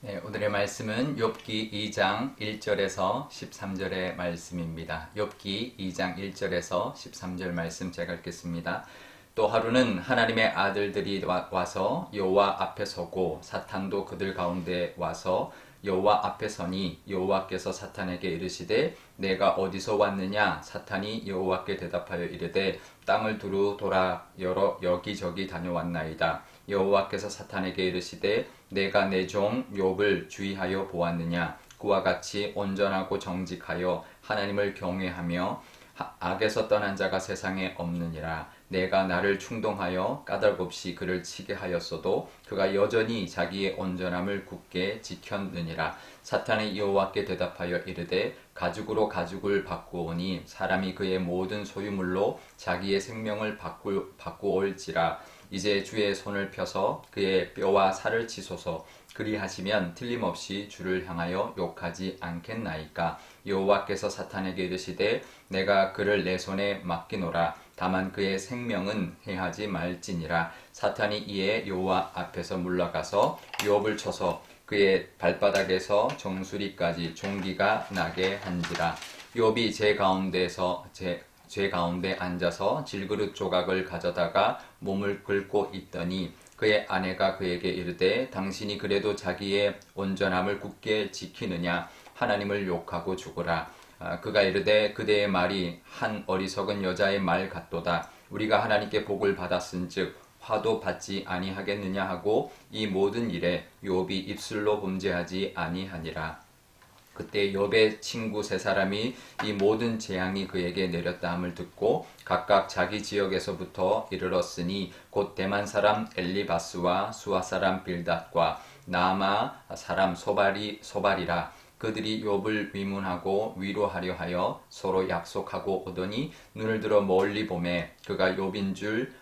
네, 오늘의 말씀은 욥기 2장 1절에서 13절의 말씀입니다. 욥기 2장 1절에서 13절 말씀 제가 읽겠습니다. 또 하루는 하나님의 아들들이 와서 여호와 앞에 서고 사탄도 그들 가운데 와서 여호와 앞에 서니 여호와께서 사탄에게 이르시되 내가 어디서 왔느냐? 사탄이 여호와께 대답하여 이르되 땅을 두루 돌아 여러 여기저기 다녀왔나이다. 여호와께서 사탄에게 이르시되 내가 내 종 욥을 주의하여 보았느냐? 그와 같이 온전하고 정직하여 하나님을 경외하며 악에서 떠난 자가 세상에 없느니라. 내가 나를 충동하여 까닭없이 그를 치게 하였어도 그가 여전히 자기의 온전함을 굳게 지켰느니라. 사탄이 여호와께 대답하여 이르되 가죽으로 가죽을 바꾸오니 사람이 그의 모든 소유물로 자기의 생명을 바꾸올지라. 이제 주의 손을 펴서 그의 뼈와 살을 치소서. 그리하시면 틀림없이 주를 향하여 욕하지 않겠나이까. 여호와께서 사탄에게 이르시되 내가 그를 내 손에 맡기노라. 다만 그의 생명은 해하지 말지니라. 사탄이 이에 여호와 앞에서 물러가서 욥을 쳐서 그의 발바닥에서 정수리까지 종기가 나게 한지라. 욥이 제 가운데 앉아서 질그릇 조각을 가져다가 몸을 긁고 있더니 그의 아내가 그에게 이르되 당신이 그래도 자기의 온전함을 굳게 지키느냐? 하나님을 욕하고 죽으라. 그가 이르되 그대의 말이 한 어리석은 여자의 말 같도다. 우리가 하나님께 복을 받았은즉 화도 받지 아니하겠느냐 하고 이 모든 일에 욥이 입술로 범죄하지 아니하니라. 그때 욥의 친구 세 사람이 이 모든 재앙이 그에게 내렸다 함을 듣고 각각 자기 지역에서부터 이르렀으니 곧 대만 사람 엘리바스와 수아 사람 빌닷과 나아마 사람 소발이라. 그들이 욥을 위문하고 위로하려 하여 서로 약속하고 오더니 눈을 들어 멀리 보매 그가 욥인 줄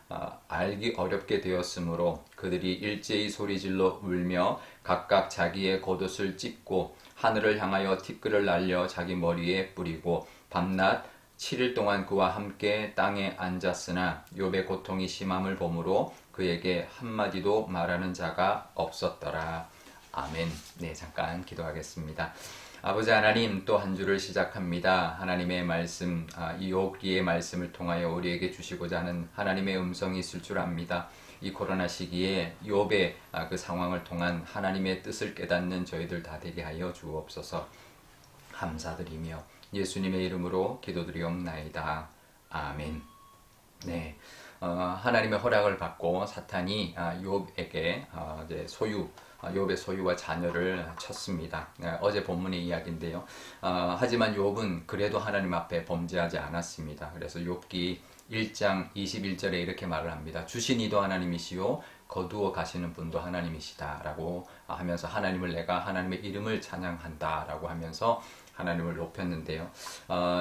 알기 어렵게 되었으므로 그들이 일제히 소리질러 울며 각각 자기의 겉옷을 찢고 하늘을 향하여 티끌을 날려 자기 머리에 뿌리고 밤낮 7일 동안 그와 함께 땅에 앉았으나 욥의 고통이 심함을 보므로 그에게 한마디도 말하는 자가 없었더라. 아멘. 네, 잠깐 기도하겠습니다. 아버지 하나님, 또 한 주를 시작합니다. 하나님의 말씀, 이 욥기의 말씀을 통하여 우리에게 주시고자 하는 하나님의 음성이 있을 줄 압니다. 이 코로나 시기에 욥의 그 상황을 통한 하나님의 뜻을 깨닫는 저희들 다 되게 하여 주옵소서. 감사드리며 예수님의 이름으로 기도드리옵나이다. 아멘. 네, 하나님의 허락을 받고 사탄이 욥에게 이제 욥의 소유와 자녀를 쳤습니다. 어제 본문의 이야기인데요. 하지만 욥은 그래도 하나님 앞에 범죄하지 않았습니다. 그래서 욥기 1장 21절에 이렇게 말을 합니다. 주신 이도 하나님이시요 거두어 가시는 분도 하나님이시다 라고 하면서 내가 하나님의 이름을 찬양한다 라고 하면서 하나님을 높였는데요.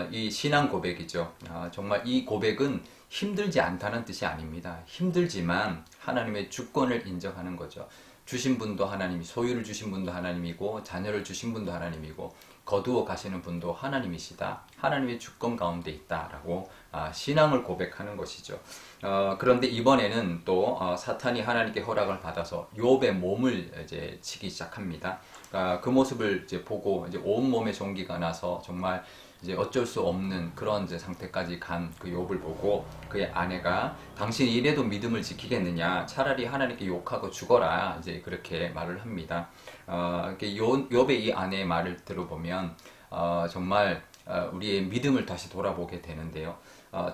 이 신앙 고백이죠. 정말 이 고백은 힘들지 않다는 뜻이 아닙니다. 힘들지만 하나님의 주권을 인정하는 거죠. 주신 분도 하나님이, 소유를 주신 분도 하나님이고 자녀를 주신 분도 하나님이고 거두어 가시는 분도 하나님이시다. 하나님의 주권 가운데 있다라고 신앙을 고백하는 것이죠. 그런데 이번에는 또 사탄이 하나님께 허락을 받아서 욥의 몸을 이제 치기 시작합니다. 그 모습을 이제 보고 이제 온 몸에 종기가 나서 정말 이제 어쩔 수 없는 그런 이제 상태까지 간 그 욥을 보고 그의 아내가 당신이 이래도 믿음을 지키겠느냐? 차라리 하나님께 욕하고 죽어라. 이제 그렇게 말을 합니다. 욥의 이 아내의 말을 들어보면 정말 우리의 믿음을 다시 돌아보게 되는데요.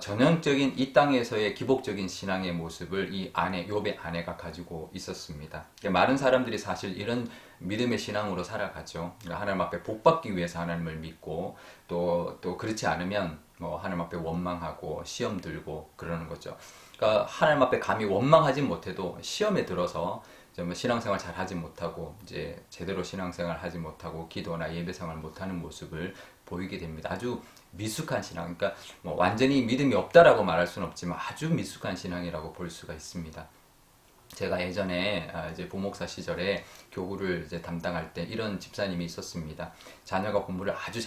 전형적인 이 땅에서의 기복적인 신앙의 모습을 이 욥의 아내가 가지고 있었습니다. 많은 사람들이 사실 이런 믿음의 신앙으로 살아가죠. 하나님 앞에 복받기 위해서 하나님을 믿고 또 그렇지 않으면 하나님 앞에 원망하고 시험 들고 그러는 거죠. 그러니까 하나님 앞에 감히 원망하지 못해도 시험에 들어서 신앙생활 잘 하지 못하고 이제 제대로 신앙생활 하지 못하고 기도나 예배생활 못하는 모습을 보이게 됩니다. 아주 미숙한 신앙, 그러니까 완전히 믿음이 없다라고 말할 수는 없지만 아주 미숙한 신앙이라고 볼 수가 있습니다. 제가 예전에 이제 부목사 시절에 교구를 이제 담당할 때 이런 집사님이 있었습니다. 자녀가 공부를 아주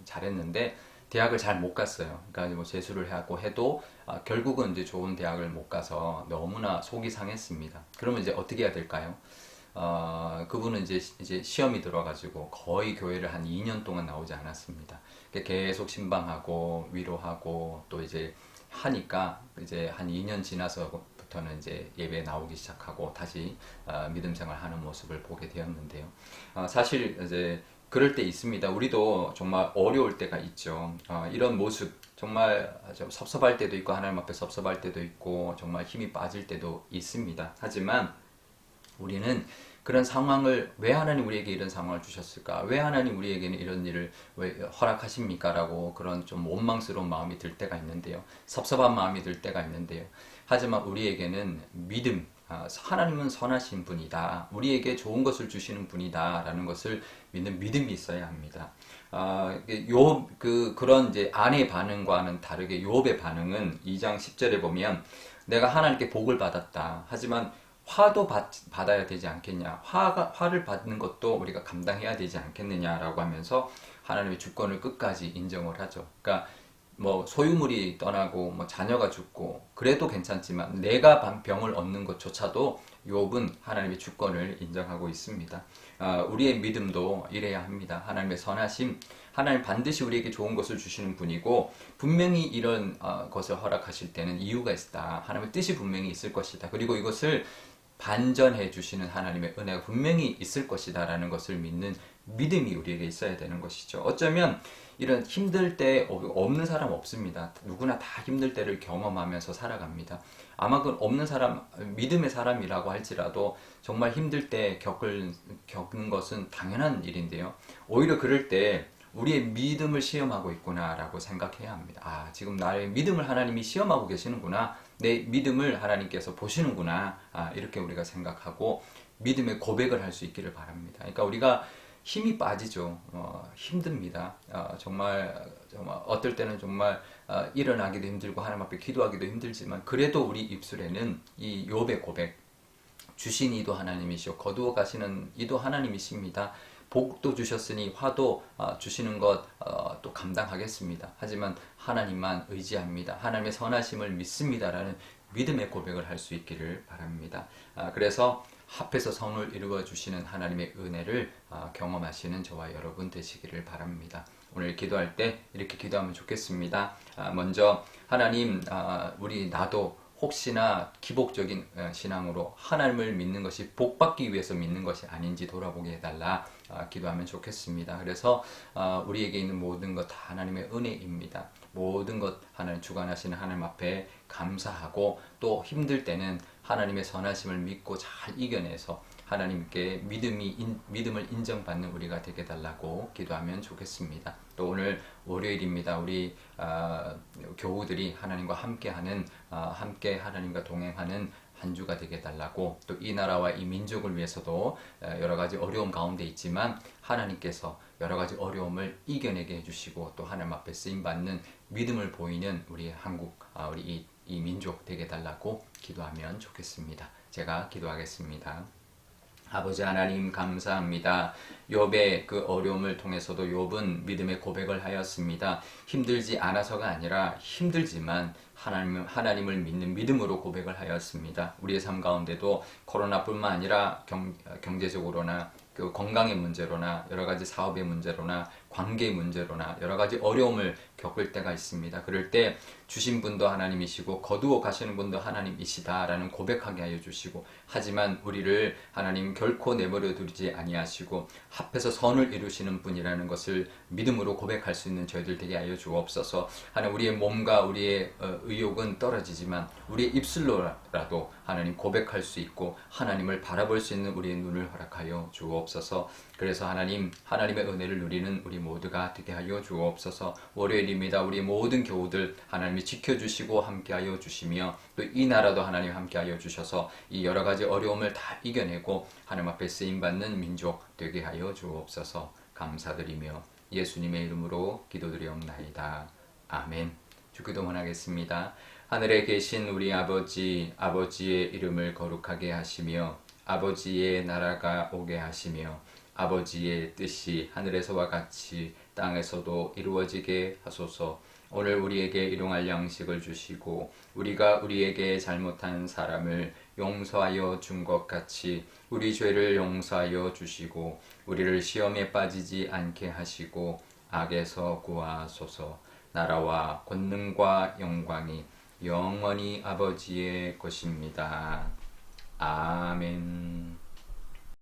잘했는데 대학을 잘 못 갔어요. 그러니까 재수를 하고 해도 결국은 이제 좋은 대학을 못 가서 너무나 속이 상했습니다. 그러면 이제 어떻게 해야 될까요? 그분은 이제 시험이 들어가지고 거의 교회를 한 2년 동안 나오지 않았습니다. 계속 신방하고 위로하고 또 이제 하니까 이제 한 2년 지나서부터는 이제 예배에 나오기 시작하고 다시 믿음 생활하는 모습을 보게 되었는데요. 사실 이제 그럴 때 있습니다. 우리도 정말 어려울 때가 있죠. 이런 모습 정말 좀 섭섭할 때도 있고 하나님 앞에 섭섭할 때도 있고 정말 힘이 빠질 때도 있습니다. 하지만 우리는 그런 상황을 왜 하나님 우리에게 이런 상황을 주셨을까? 왜 하나님 우리에게는 이런 일을 왜 허락하십니까? 라고 그런 좀 원망스러운 마음이 들 때가 있는데요. 섭섭한 마음이 들 때가 있는데요. 하지만 우리에게는 믿음, 하나님은 선하신 분이다. 우리에게 좋은 것을 주시는 분이다. 라는 것을 믿는 믿음이 있어야 합니다. 그런 이제 아내의 반응과는 다르게 욥의 반응은 2장 10절에 보면 내가 하나님께 복을 받았다. 하지만 화도 받아야 되지 않겠냐. 화를 받는 것도 우리가 감당해야 되지 않겠느냐라고 하면서 하나님의 주권을 끝까지 인정을 하죠. 그러니까 뭐 소유물이 떠나고 뭐 자녀가 죽고 그래도 괜찮지만 내가 병을 얻는 것조차도 욥은 하나님의 주권을 인정하고 있습니다. 우리의 믿음도 이래야 합니다. 하나님의 선하심, 하나님 반드시 우리에게 좋은 것을 주시는 분이고 분명히 이런 것을 허락하실 때는 이유가 있다. 하나님의 뜻이 분명히 있을 것이다. 그리고 이것을 반전해 주시는 하나님의 은혜가 분명히 있을 것이다 라는 것을 믿는 믿음이 우리에게 있어야 되는 것이죠. 어쩌면 이런 힘들 때 없는 사람 없습니다. 누구나 다 힘들 때를 경험하면서 살아갑니다. 아마 그 없는 사람, 믿음의 사람이라고 할지라도 정말 힘들 때 겪는 것은 당연한 일인데요. 오히려 그럴 때 우리의 믿음을 시험하고 있구나라고 생각해야 합니다. 지금 나의 믿음을 하나님이 시험하고 계시는구나. 내 믿음을 하나님께서 보시는구나. 이렇게 우리가 생각하고 믿음의 고백을 할 수 있기를 바랍니다. 그러니까 우리가 힘이 빠지죠. 힘듭니다. 정말 어떨 때는 정말 일어나기도 힘들고 하나님 앞에 기도하기도 힘들지만 그래도 우리 입술에는 이 욥의 고백, 주신 이도 하나님이시오 거두어 가시는 이도 하나님이십니다. 복도 주셨으니 화도 주시는 것 또 감당하겠습니다. 하지만 하나님만 의지합니다. 하나님의 선하심을 믿습니다라는 믿음의 고백을 할 수 있기를 바랍니다. 그래서 합해서 성을 이루어 주시는 하나님의 은혜를 경험하시는 저와 여러분 되시기를 바랍니다. 오늘 기도할 때 이렇게 기도하면 좋겠습니다. 먼저 하나님, 나도 혹시나 기복적인 신앙으로 하나님을 믿는 것이 복받기 위해서 믿는 것이 아닌지 돌아보게 해달라 기도하면 좋겠습니다. 그래서 우리에게 있는 모든 것 다 하나님의 은혜입니다. 모든 것 하나님 주관하시는 하나님 앞에 감사하고 또 힘들 때는 하나님의 선하심을 믿고 잘 이겨내서 하나님께 믿음을 인정받는 우리가 되게 달라고 기도하면 좋겠습니다. 또 오늘 월요일입니다. 우리 교우들이 하나님과 함께하는 함께 하나님과 동행하는 한 주가 되게 달라고 또 이 나라와 이 민족을 위해서도 여러 가지 어려움 가운데 있지만 하나님께서 여러 가지 어려움을 이겨내게 해주시고 또 하나님 앞에 쓰임받는 믿음을 보이는 우리 한국, 우리 이 민족 되게 달라고 기도하면 좋겠습니다. 제가 기도하겠습니다. 아버지 하나님 감사합니다. 욥의 그 어려움을 통해서도 욥은 믿음의 고백을 하였습니다. 힘들지 않아서가 아니라 힘들지만 하나님을 믿는 믿음으로 고백을 하였습니다. 우리의 삶 가운데도 코로나뿐만 아니라 경제적으로나 그 건강의 문제로나 여러 가지 사업의 문제로나 관계의 문제로나 여러 가지 어려움을 겪을 때가 있습니다. 그럴 때 주신 분도 하나님이시고 거두어 가시는 분도 하나님이시다라는 고백하게 하여 주시고 하지만 우리를 하나님 결코 내버려 두지 아니하시고 합해서 선을 이루시는 분이라는 것을 믿음으로 고백할 수 있는 저희들 되게 하여 주옵소서. 하나님 우리의 몸과 우리의 의욕은 떨어지지만 우리의 입술로라도 하나님 고백할 수 있고 하나님을 바라볼 수 있는 우리의 눈을 허락하여 주옵소서. 그래서 하나님의 은혜를 누리는 우리 모두가 되게 하여 주옵소서. 월요일입니다. 우리 모든 교우들 하나님이 지켜주시고 함께하여 주시며 또 이 나라도 하나님 함께하여 주셔서 이 여러 가지 어려움을 다 이겨내고 하나님 앞에 쓰임받는 민족 되게 하여 주옵소서. 감사드리며 예수님의 이름으로 기도드리옵나이다. 아멘. 주기도문 하겠습니다. 하늘에 계신 우리 아버지의 이름을 거룩하게 하시며 아버지의 나라가 오게 하시며 아버지의 뜻이 하늘에서와 같이 땅에서도 이루어지게 하소서. 오늘 우리에게 일용할 양식을 주시고 우리가 우리에게 잘못한 사람을 용서하여 준 것 같이 우리 죄를 용서하여 주시고 우리를 시험에 빠지지 않게 하시고 악에서 구하소서. 나라와 권능과 영광이 영원히 아버지의 것입니다. 아멘.